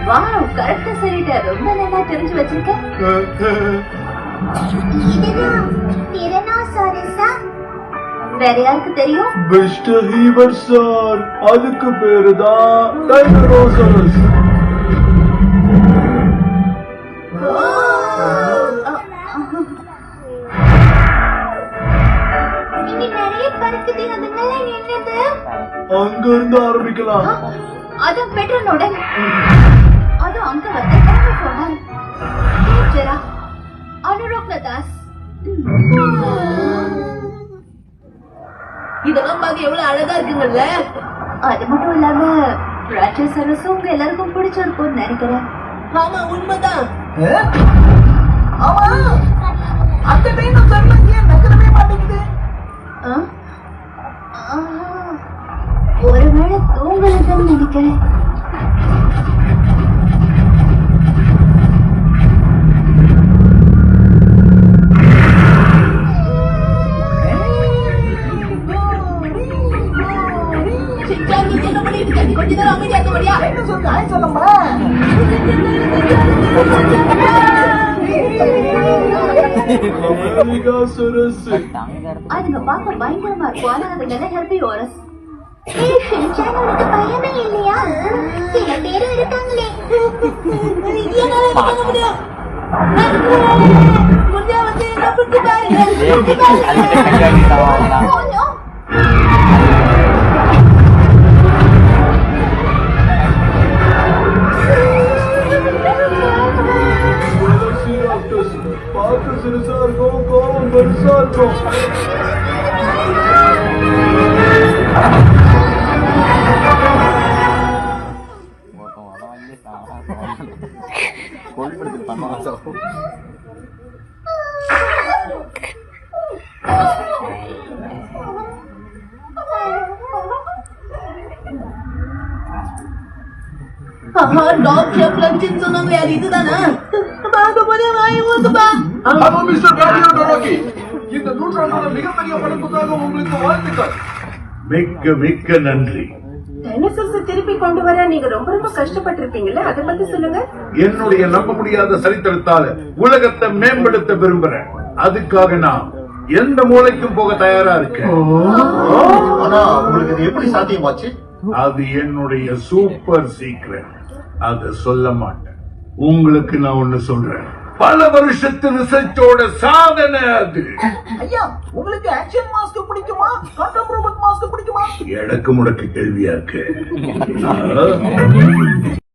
Wow, கரெக்டா சொல்லிட்ட. ரொம்ப நல்லா தெரிஞ்சு வச்சிருக்க. இதுதான் டிரனோசாரஸா? வேற யாருக்கு தெரியும்? மிஸ்டர் ஹீவர் சார், அதுக்கு பேரு தான் டைனோசாரஸ். இங்க நிறைய பறக்குது, அதுங்கெல்லாம் என்னது? அங்க இருந்து ஆரம்பிக்கலாம். அது பெட்ரோனோட. அது அங்க வந்து சொன்னான். அனுரோக்னதாஸ். இதெல்லாம் பார்க்க எவ்வளவு அழகா இருக்குங்கல்ல. அது மட்டும் இல்லாம ராட்சசரசும் உங்க எல்லாருக்கும் பிடிச்சிருக்கும்னு நினைக்கிறேன். ஆமா, உண்மைதான். ஆமா, அந்த டைனோசர் ஏன் நகரவே மாட்டேங்குது? ஒருவேளை தூங்கலன்னு நினைக்கிறேன். கொஞ்ச நேரம் அமைதியாக்க முடியா? டைனோசருக்கு ஹாய் சொல்லம்மா. அதுங்க பார்க்க பயங்கரமா இருக்கும். ஆனா அது நல்ல ஹெர்பிவோரஸ். ஷின்சான், உனக்கு பயமே இல்லையா? சில பேர் இருக்காங்களே. முடியா வந்து என்ன பிடிச்சிட்டாரு? பார்க்க சிறுசா இருக்கும், கோபம் பெருசா இருக்கும். டாக் ஷேப் லஞ்சுன்னு சொன்னாங்க. யாரு இதுதானா? பார்க்க போதே வாங்கி ஊத்துப்பா. ஹலோ மிஸ்டர் கார்டியோ டோரோகி, இந்த நூற்றாண்டோட மிகப்பெரிய படைப்புக்காக உங்களுக்கு வாழ்த்துக்கள். மிக்க மிக்க நன்றி. டைனோசர்ஸ் திருப்பி கொண்டு வர நீங்க ரொம்ப ரொம்ப கஷ்டப்பட்டிருப்பீங்கல்ல, அதை பத்தி சொல்லுங்க. என்னுடைய நம்ப முடியாத சரித்திரத்தால உலகத்தை மேம்படுத்த விரும்புறேன். அதுக்காக நான் எந்த மூலைக்கும் போக தயாரா இருக்கேன். ஆனா உங்களுக்கு இது எப்படி சாத்தியமாச்சு? அது என்னுடைய சூப்பர் சீக்ரெட். அத சொல்ல மாட்டேன். உங்களுக்கு நான் ஒண்ணு சொல்றேன். பல வருஷத்து ரிசர்ச்சோட சாதனை அது. ஐயா, உங்களுக்கு ஆக்ஷன் மாஸ்க் பிடிக்குமா, காண்டம் ரோபோட் மாஸ்க் பிடிக்குமா? எடக்கு முடக்கு கேள்வியா இருக்கு.